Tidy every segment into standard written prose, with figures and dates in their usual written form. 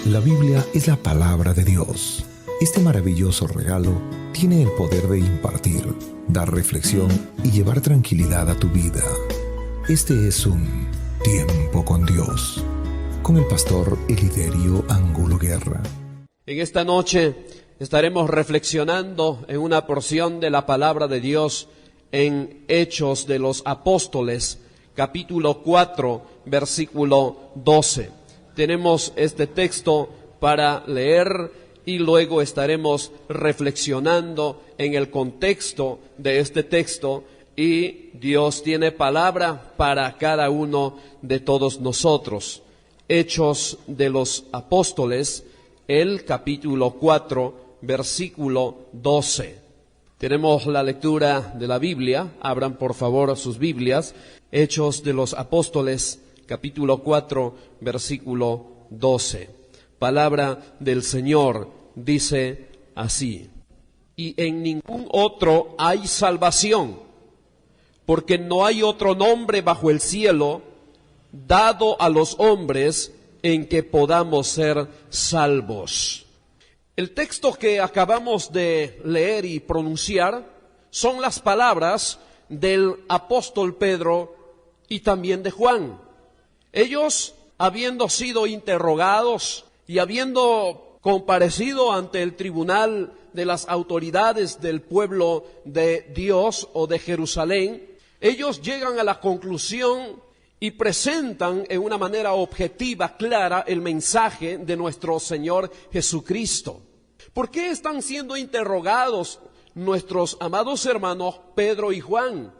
La Biblia es la palabra de Dios. Este maravilloso regalo tiene el poder de impartir, dar reflexión y llevar tranquilidad a tu vida. Este es un Tiempo con Dios, con el pastor Eliderio Angulo Guerra. En esta noche estaremos reflexionando en una porción de la palabra de Dios en Hechos de los Apóstoles, capítulo 4, versículo 12. Tenemos este texto para leer y luego estaremos reflexionando en el contexto de este texto, y Dios tiene palabra para cada uno de todos nosotros. Hechos de los Apóstoles, el capítulo 4, versículo 12. Tenemos la lectura de la Biblia. Abran por favor sus Biblias. Hechos de los Apóstoles, capítulo 4, versículo 12. Palabra del Señor dice así: y en ningún otro hay salvación, porque no hay otro nombre bajo el cielo dado a los hombres en que podamos ser salvos. El texto que acabamos de leer y pronunciar son las palabras del apóstol Pedro y también de Juan. Ellos, habiendo sido interrogados y habiendo comparecido ante el tribunal de las autoridades del pueblo de Dios o de Jerusalén, ellos llegan a la conclusión y presentan en una manera objetiva, clara, el mensaje de nuestro Señor Jesucristo. ¿Por qué están siendo interrogados nuestros amados hermanos Pedro y Juan?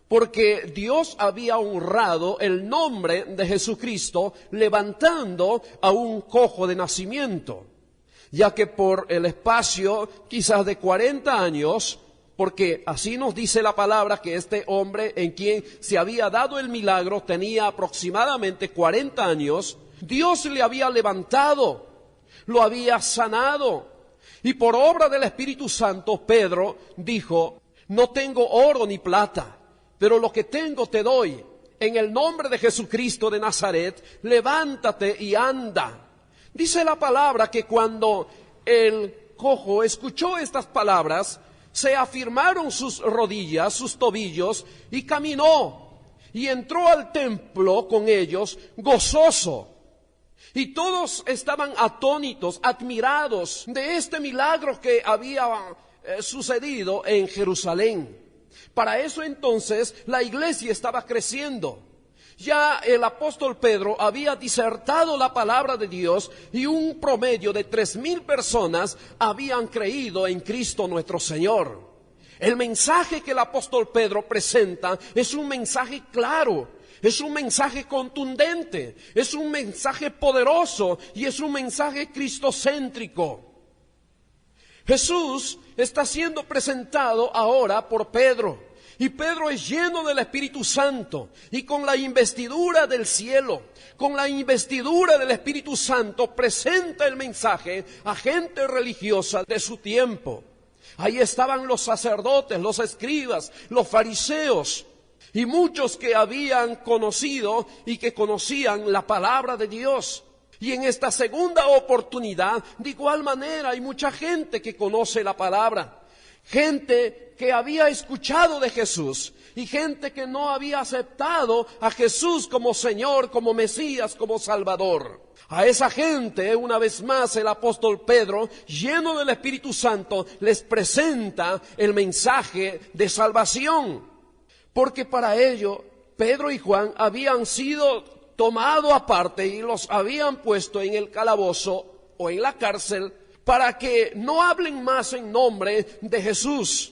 Porque Dios había honrado el nombre de Jesucristo levantando a un cojo de nacimiento, ya que por el espacio quizás de 40 años, porque así nos dice la palabra que este hombre en quien se había dado el milagro tenía aproximadamente 40 años, Dios le había levantado, lo había sanado, y por obra del Espíritu Santo Pedro dijo: no tengo oro ni plata, pero lo que tengo te doy. En el nombre de Jesucristo de Nazaret, levántate y anda. Dice la palabra que cuando el cojo escuchó estas palabras, se afirmaron sus rodillas, sus tobillos, y caminó, y entró al templo con ellos gozoso. Y todos estaban atónitos, admirados de este milagro que había sucedido en Jerusalén. Para eso entonces la iglesia estaba creciendo. Ya el apóstol Pedro había disertado la palabra de Dios y un promedio de 3,000 personas habían creído en Cristo nuestro Señor. El mensaje que el apóstol Pedro presenta es un mensaje claro, es un mensaje contundente, es un mensaje poderoso y es un mensaje cristocéntrico. Jesús está siendo presentado ahora por Pedro, y Pedro es lleno del Espíritu Santo, y con la investidura del cielo, con la investidura del Espíritu Santo, presenta el mensaje a gente religiosa de su tiempo. Ahí estaban los sacerdotes, los escribas, los fariseos, y muchos que habían conocido y que conocían la palabra de Dios. Y en esta segunda oportunidad, de igual manera, hay mucha gente que conoce la palabra. Gente que había escuchado de Jesús y gente que no había aceptado a Jesús como Señor, como Mesías, como Salvador. A esa gente, una vez más, el apóstol Pedro, lleno del Espíritu Santo, les presenta el mensaje de salvación. Porque para ello, Pedro y Juan habían sido tomados aparte y los habían puesto en el calabozo o en la cárcel para que no hablen más en nombre de Jesús.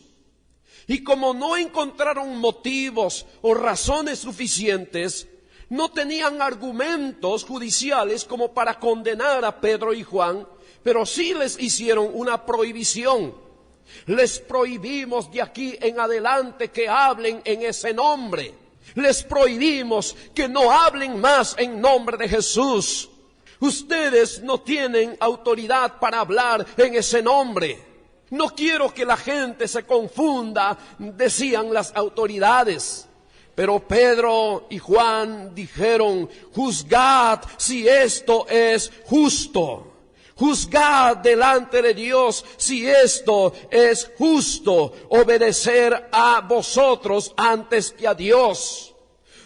Y como no encontraron motivos o razones suficientes, no tenían argumentos judiciales como para condenar a Pedro y Juan, pero sí les hicieron una prohibición. Les prohibimos de aquí en adelante que hablen en ese nombre. Les prohibimos que no hablen más en nombre de Jesús. Ustedes no tienen autoridad para hablar en ese nombre. No quiero que la gente se confunda, decían las autoridades. Pero Pedro y Juan dijeron: juzgad si esto es justo. Juzgad delante de Dios si esto es justo, obedecer a vosotros antes que a Dios.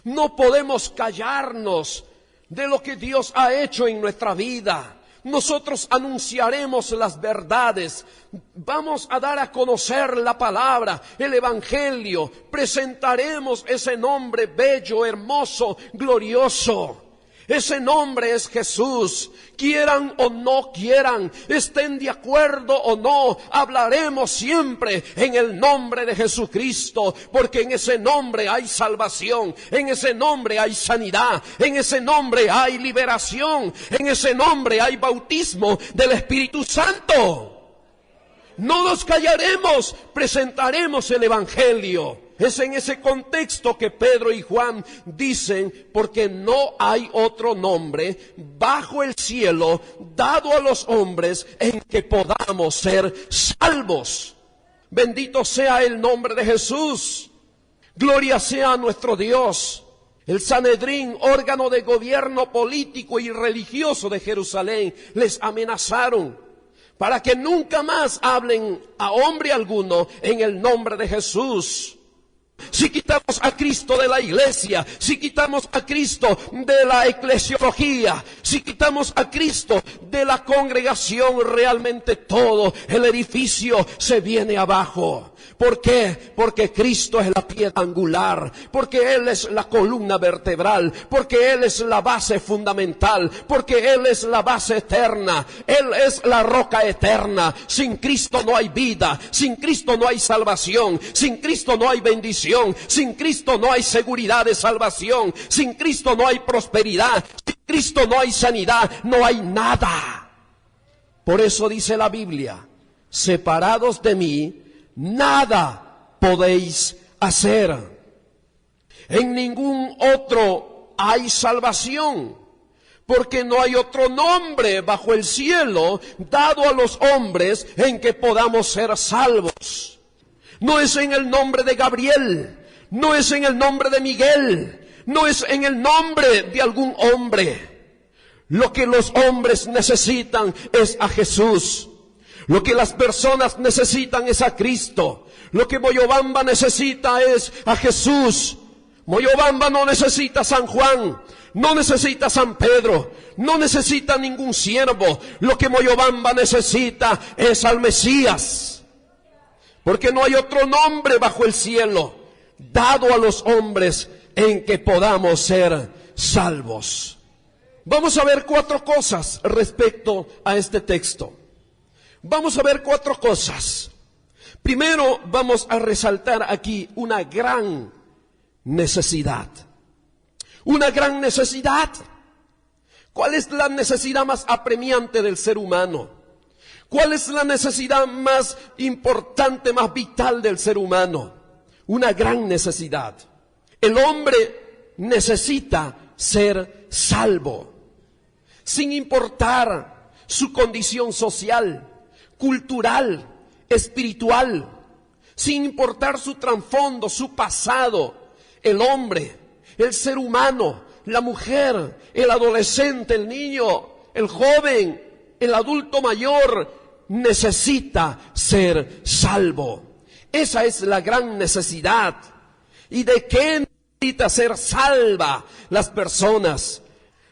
No podemos callarnos de lo que Dios ha hecho en nuestra vida. Nosotros anunciaremos las verdades, vamos a dar a conocer la palabra, el evangelio, presentaremos ese nombre bello, hermoso, glorioso. Ese nombre es Jesús. Quieran o no quieran, estén de acuerdo o no, hablaremos siempre en el nombre de Jesucristo, porque en ese nombre hay salvación, en ese nombre hay sanidad, en ese nombre hay liberación, en ese nombre hay bautismo del Espíritu Santo. No nos callaremos, presentaremos el evangelio. Es en ese contexto que Pedro y Juan dicen, porque no hay otro nombre bajo el cielo dado a los hombres en que podamos ser salvos. Bendito sea el nombre de Jesús. Gloria sea a nuestro Dios. El Sanedrín, órgano de gobierno político y religioso de Jerusalén, les amenazaron para que nunca más hablen a hombre alguno en el nombre de Jesús. Si quitamos a Cristo de la iglesia, si quitamos a Cristo de la eclesiología, si quitamos a Cristo de la congregación, realmente todo el edificio se viene abajo. ¿Por qué? Porque Cristo es la piedra angular, porque Él es la columna vertebral, porque Él es la base fundamental, porque Él es la base eterna, Él es la roca eterna. Sin Cristo no hay vida, sin Cristo no hay salvación, sin Cristo no hay bendición, sin Cristo no hay seguridad de salvación, sin Cristo no hay prosperidad, sin Cristo no hay sanidad, no hay nada. Por eso dice la Biblia, separados de mí, nada podéis hacer. En ningún otro hay salvación, porque no hay otro nombre bajo el cielo dado a los hombres en que podamos ser salvos. No es en el nombre de Gabriel, no es en el nombre de Miguel, no es en el nombre de algún hombre. Lo que los hombres necesitan es a Jesús. Lo que las personas necesitan es a Cristo. Lo que Moyobamba necesita es a Jesús. Moyobamba no necesita a San Juan, no necesita a San Pedro, no necesita ningún siervo. Lo que Moyobamba necesita es al Mesías. Porque no hay otro nombre bajo el cielo dado a los hombres en que podamos ser salvos. Vamos a ver 4 cosas respecto a este texto. Vamos a ver 4 cosas. Primero vamos a resaltar aquí una gran necesidad. Una gran necesidad. ¿Cuál es la necesidad más apremiante del ser humano? ¿Cuál es la necesidad más importante, más vital del ser humano? Una gran necesidad. El hombre necesita ser salvo, sin importar su condición social, cultural, espiritual, sin importar su trasfondo, su pasado. El hombre, el ser humano, la mujer, el adolescente, el niño, el joven, el adulto mayor, necesita ser salvo. Esa es la gran necesidad. ¿Y de qué necesita ser salva las personas?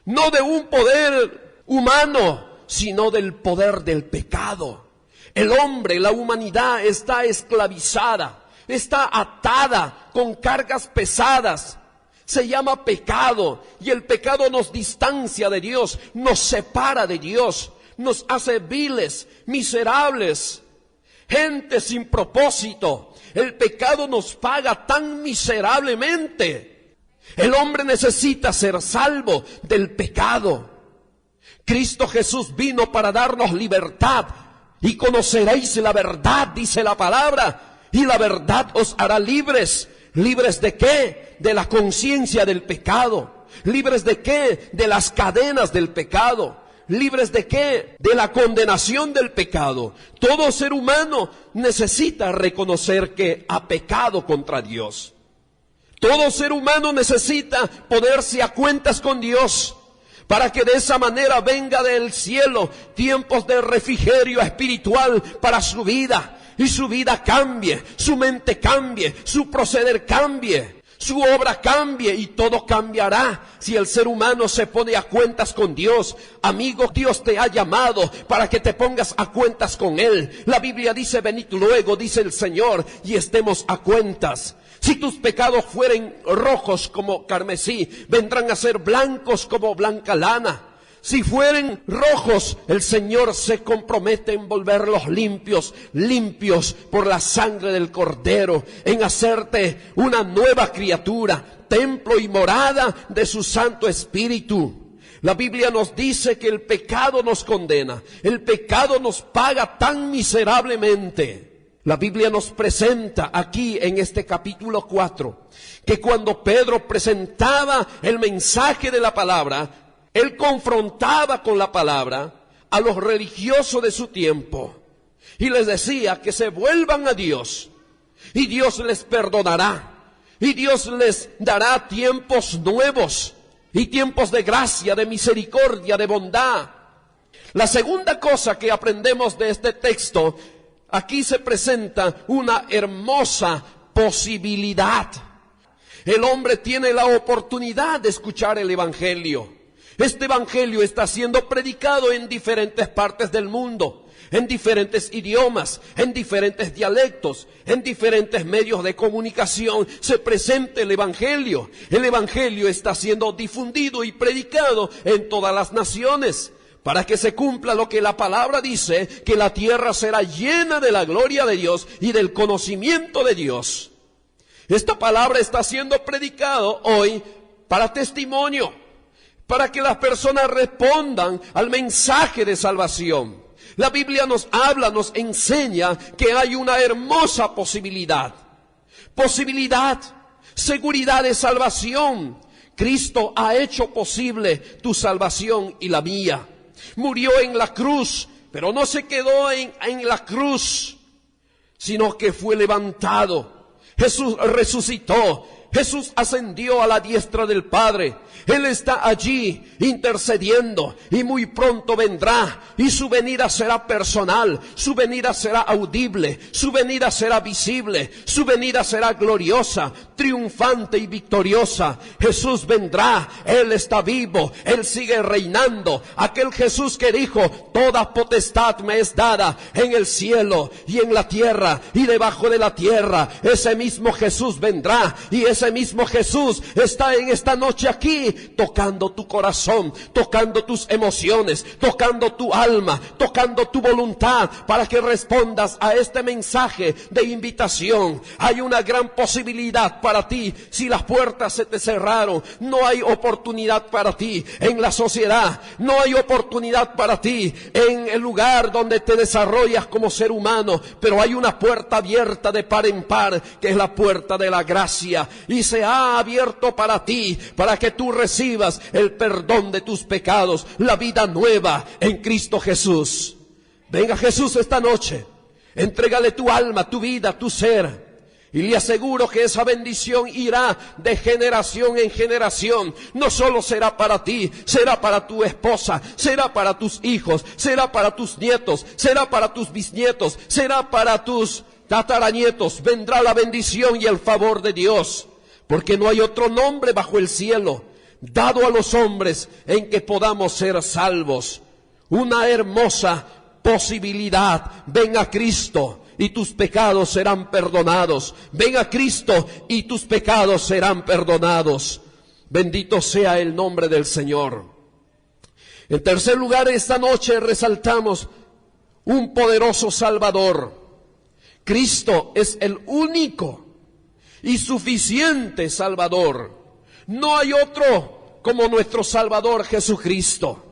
No de un poder humano, sino del poder del pecado. El hombre, la humanidad está esclavizada, está atada con cargas pesadas. Se llama pecado, y el pecado nos distancia de Dios, nos separa de Dios, nos hace viles, miserables, gente sin propósito. El pecado nos paga tan miserablemente. El hombre necesita ser salvo del pecado. Cristo Jesús vino para darnos libertad. Y conoceréis la verdad, dice la palabra, y la verdad os hará libres. ¿Libres de qué? De la conciencia del pecado. ¿Libres de qué? De las cadenas del pecado. ¿Libres de qué? De la condenación del pecado. Todo ser humano necesita reconocer que ha pecado contra Dios. Todo ser humano necesita ponerse a cuentas con Dios, para que de esa manera venga del cielo tiempos de refrigerio espiritual para su vida, y su vida cambie, su mente cambie, su proceder cambie, su obra cambie, y todo cambiará si el ser humano se pone a cuentas con Dios. Amigo, Dios te ha llamado para que te pongas a cuentas con Él. La Biblia dice: venid luego, dice el Señor, y estemos a cuentas. Si tus pecados fueren rojos como carmesí, vendrán a ser blancos como blanca lana. Si fueren rojos, el Señor se compromete en volverlos limpios, limpios por la sangre del Cordero, en hacerte una nueva criatura, templo y morada de su Santo Espíritu. La Biblia nos dice que el pecado nos condena, el pecado nos paga tan miserablemente. La Biblia nos presenta aquí en este capítulo 4, que cuando Pedro presentaba el mensaje de la palabra, él confrontaba con la palabra a los religiosos de su tiempo y les decía que se vuelvan a Dios, y Dios les perdonará, y Dios les dará tiempos nuevos y tiempos de gracia, de misericordia, de bondad. La segunda cosa que aprendemos de este texto, aquí se presenta una hermosa posibilidad. El hombre tiene la oportunidad de escuchar el Evangelio. Este Evangelio está siendo predicado en diferentes partes del mundo, en diferentes idiomas, en diferentes dialectos, en diferentes medios de comunicación. Se presenta el Evangelio. El Evangelio está siendo difundido y predicado en todas las naciones, para que se cumpla lo que la palabra dice, que la tierra será llena de la gloria de Dios y del conocimiento de Dios. Esta palabra está siendo predicado hoy para testimonio, para que las personas respondan al mensaje de salvación. La Biblia nos habla, nos enseña que hay una hermosa posibilidad, seguridad de salvación. Cristo ha hecho posible tu salvación y la mía. Murió en la cruz, pero no se quedó en la cruz, sino que fue levantado. Jesús resucitó. Jesús ascendió a la diestra del Padre. Él está allí intercediendo, y muy pronto vendrá, y su venida será personal, su venida será audible, su venida será visible, su venida será gloriosa, triunfante y victoriosa. Jesús vendrá, Él está vivo, Él sigue reinando. Aquel Jesús que dijo: toda potestad me es dada en el cielo y en la tierra y debajo de la tierra. Ese mismo Jesús vendrá, y ese mismo Jesús está en esta noche aquí, tocando tu corazón, tocando tus emociones, tocando tu alma, tocando tu voluntad, para que respondas a este mensaje de invitación. Hay una gran posibilidad para ti. Si las puertas se te cerraron, no hay oportunidad para ti en la sociedad, no hay oportunidad para ti en el lugar donde te desarrollas como ser humano, pero hay una puerta abierta de par en par, que es la puerta de la gracia, y se ha abierto para ti, para que tú recibas el perdón de tus pecados, la vida nueva en Cristo Jesús. Venga Jesús esta noche, entrégale tu alma, tu vida, tu ser, y le aseguro que esa bendición irá de generación en generación. No solo será para ti, será para tu esposa, será para tus hijos, será para tus nietos, será para tus bisnietos, será para tus tataranietos. Vendrá la bendición y el favor de Dios, porque no hay otro nombre bajo el cielo dado a los hombres en que podamos ser salvos. Una hermosa posibilidad. Ven a Cristo y tus pecados serán perdonados. Ven a Cristo y tus pecados serán perdonados. Bendito sea el nombre del Señor. En tercer lugar, esta noche resaltamos un poderoso Salvador. Cristo es el único y suficiente Salvador. No hay otro como nuestro Salvador Jesucristo.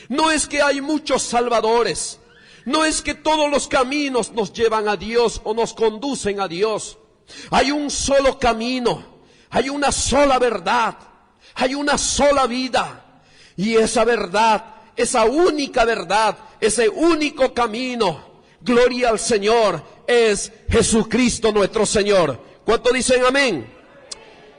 No es que hay muchos salvadores, no es que todos los caminos nos llevan a Dios o nos conducen a Dios. Hay un solo camino, hay una sola verdad, hay una sola vida. Y esa verdad, esa única verdad, ese único camino, gloria al Señor, es Jesucristo nuestro Señor. ¿Cuántos dicen amén?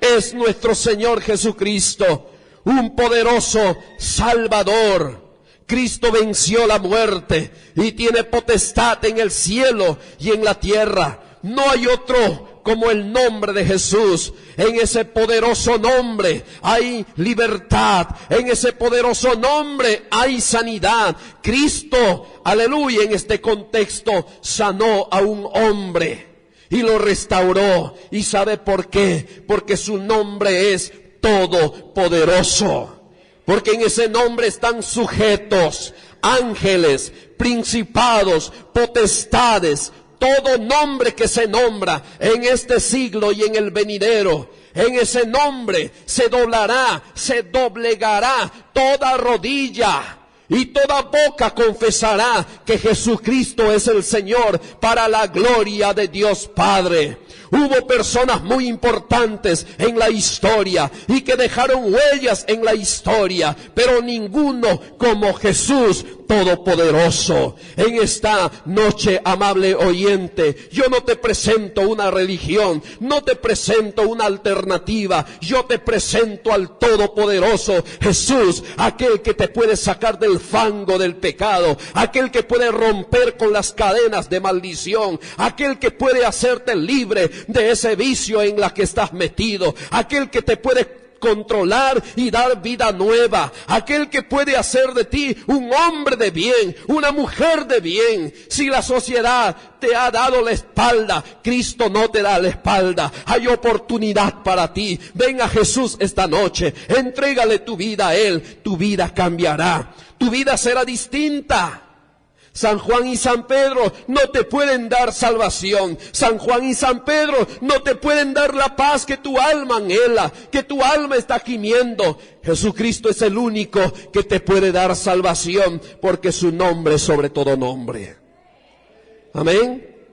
Es nuestro Señor Jesucristo, un poderoso Salvador. Cristo venció la muerte y tiene potestad en el cielo y en la tierra. No hay otro como el nombre de Jesús. En ese poderoso nombre hay libertad. En ese poderoso nombre hay sanidad. Cristo, aleluya, en este contexto sanó a un hombre y lo restauró. ¿Y sabe por qué? Porque su nombre es todopoderoso. Porque en ese nombre están sujetos, ángeles, principados, potestades, todo nombre que se nombra en este siglo y en el venidero. En ese nombre se doblará, se doblegará toda rodilla y toda boca confesará que Jesucristo es el Señor, para la gloria de Dios Padre. Hubo personas muy importantes en la historia y que dejaron huellas en la historia, pero ninguno como Jesús Todopoderoso. En esta noche, amable oyente, yo no te presento una religión, no te presento una alternativa, yo te presento al Todopoderoso Jesús, aquel que te puede sacar del fango del pecado, aquel que puede romper con las cadenas de maldición, aquel que puede hacerte libre de ese vicio en la que estás metido, aquel que te puede controlar y dar vida nueva, aquel que puede hacer de ti un hombre de bien, una mujer de bien. Si la sociedad te ha dado la espalda, Cristo no te da la espalda. Hay oportunidad para ti. Ven a Jesús esta noche, entrégale tu vida a Él, tu vida cambiará, tu vida será distinta. San Juan y San Pedro no te pueden dar salvación. San Juan y San Pedro no te pueden dar la paz que tu alma anhela, que tu alma está gimiendo. Jesucristo es el único que te puede dar salvación, porque su nombre es sobre todo nombre. Amén.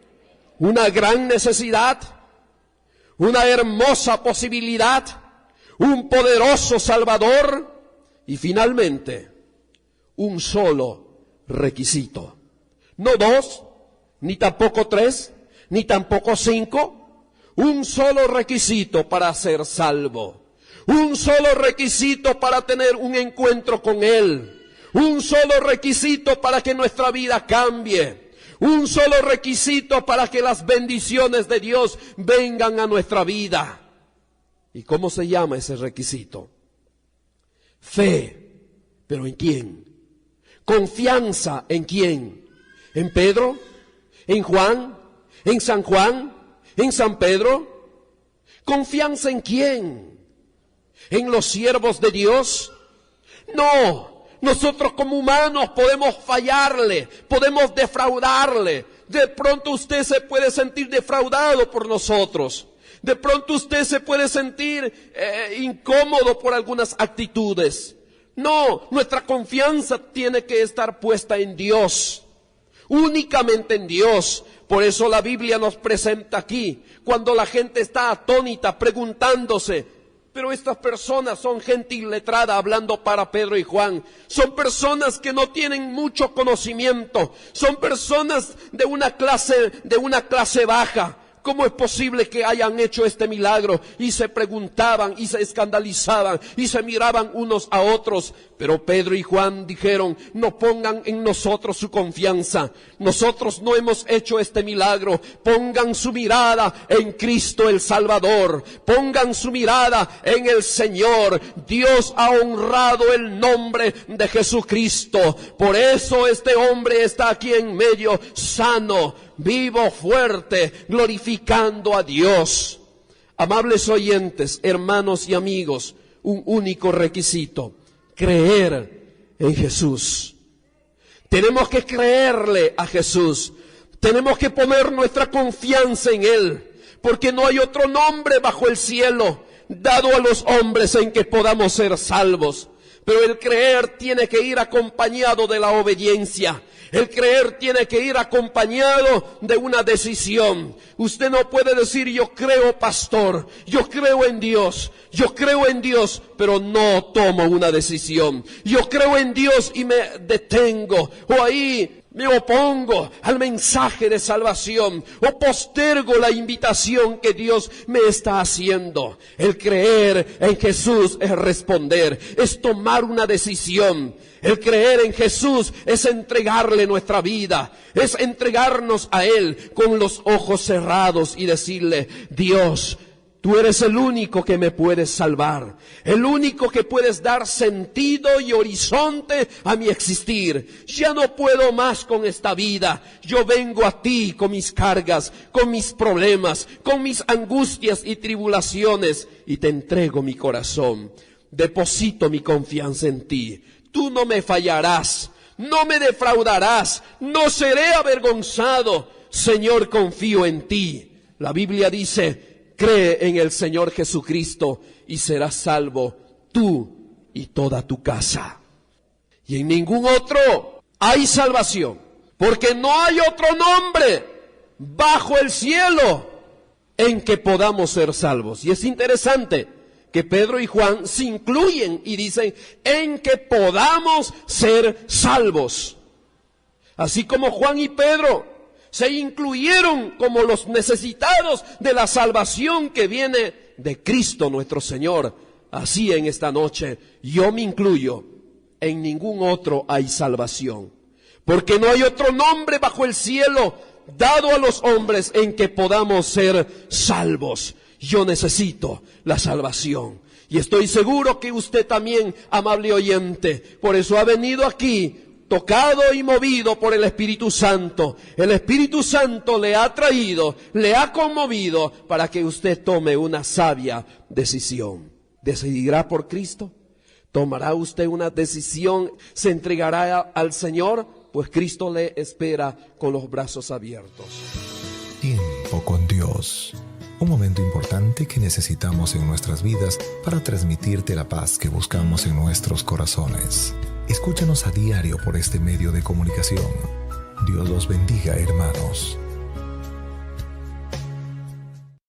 Una gran necesidad, una hermosa posibilidad, un poderoso Salvador y finalmente un solo requisito. No 2, ni tampoco 3, ni tampoco 5. Un solo requisito para ser salvo. Un solo requisito para tener un encuentro con Él. Un solo requisito para que nuestra vida cambie. Un solo requisito para que las bendiciones de Dios vengan a nuestra vida. ¿Y cómo se llama ese requisito? Fe. ¿Pero en quién? Confianza, ¿en quién? ¿En Pedro? ¿En Juan? ¿En San Juan? ¿En San Pedro? ¿Confianza en quién? ¿En los siervos de Dios? No, nosotros como humanos podemos fallarle, podemos defraudarle. De pronto usted se puede sentir defraudado por nosotros. De pronto usted se puede sentir incómodo por algunas actitudes. No, nuestra confianza tiene que estar puesta en Dios, únicamente en Dios. Por eso la Biblia nos presenta aquí, cuando la gente está atónita, preguntándose, pero estas personas son gente iletrada, hablando para Pedro y Juan. Son personas que no tienen mucho conocimiento, son personas de una clase baja. ¿Cómo es posible que hayan hecho este milagro? Y se preguntaban y se escandalizaban y se miraban unos a otros. Pero Pedro y Juan dijeron, no pongan en nosotros su confianza. Nosotros no hemos hecho este milagro. Pongan su mirada en Cristo el Salvador. Pongan su mirada en el Señor. Dios ha honrado el nombre de Jesucristo. Por eso este hombre está aquí en medio, sano, vivo, fuerte, glorificando a Dios. Amables oyentes, hermanos y amigos, un único requisito: creer en Jesús. Tenemos que creerle a Jesús. Tenemos que poner nuestra confianza en Él, porque no hay otro nombre bajo el cielo dado a los hombres en que podamos ser salvos. Pero el creer tiene que ir acompañado de la obediencia. El creer tiene que ir acompañado de una decisión. Usted no puede decir, yo creo, pastor, yo creo en Dios, pero no tomo una decisión. Yo creo en Dios y me detengo. O ahí me opongo al mensaje de salvación o postergo la invitación que Dios me está haciendo. El creer en Jesús es responder, es tomar una decisión. El creer en Jesús es entregarle nuestra vida, es entregarnos a Él con los ojos cerrados y decirle: Dios, tú eres el único que me puedes salvar, el único que puedes dar sentido y horizonte a mi existir. Ya no puedo más con esta vida. Yo vengo a ti con mis cargas, con mis problemas, con mis angustias y tribulaciones, y te entrego mi corazón. Deposito mi confianza en ti. Tú no me fallarás, no me defraudarás, no seré avergonzado. Señor, confío en ti. La Biblia dice: cree en el Señor Jesucristo y serás salvo tú y toda tu casa. Y en ningún otro hay salvación, porque no hay otro nombre bajo el cielo en que podamos ser salvos. Y es interesante que Pedro y Juan se incluyen y dicen: en que podamos ser salvos. Así como Juan y Pedro se incluyeron como los necesitados de la salvación que viene de Cristo nuestro Señor, así en esta noche yo me incluyo. En ningún otro hay salvación, porque no hay otro nombre bajo el cielo dado a los hombres en que podamos ser salvos. Yo necesito la salvación, y estoy seguro que usted también, amable oyente, por eso ha venido aquí, tocado y movido por el Espíritu Santo. El Espíritu Santo le ha traído, le ha conmovido para que usted tome una sabia decisión. ¿Decidirá por Cristo? ¿Tomará usted una decisión? ¿Se entregará al Señor? Pues Cristo le espera con los brazos abiertos. Tiempo con Dios. Un momento importante que necesitamos en nuestras vidas para transmitirte la paz que buscamos en nuestros corazones. Escúchanos a diario por este medio de comunicación. Dios los bendiga, hermanos.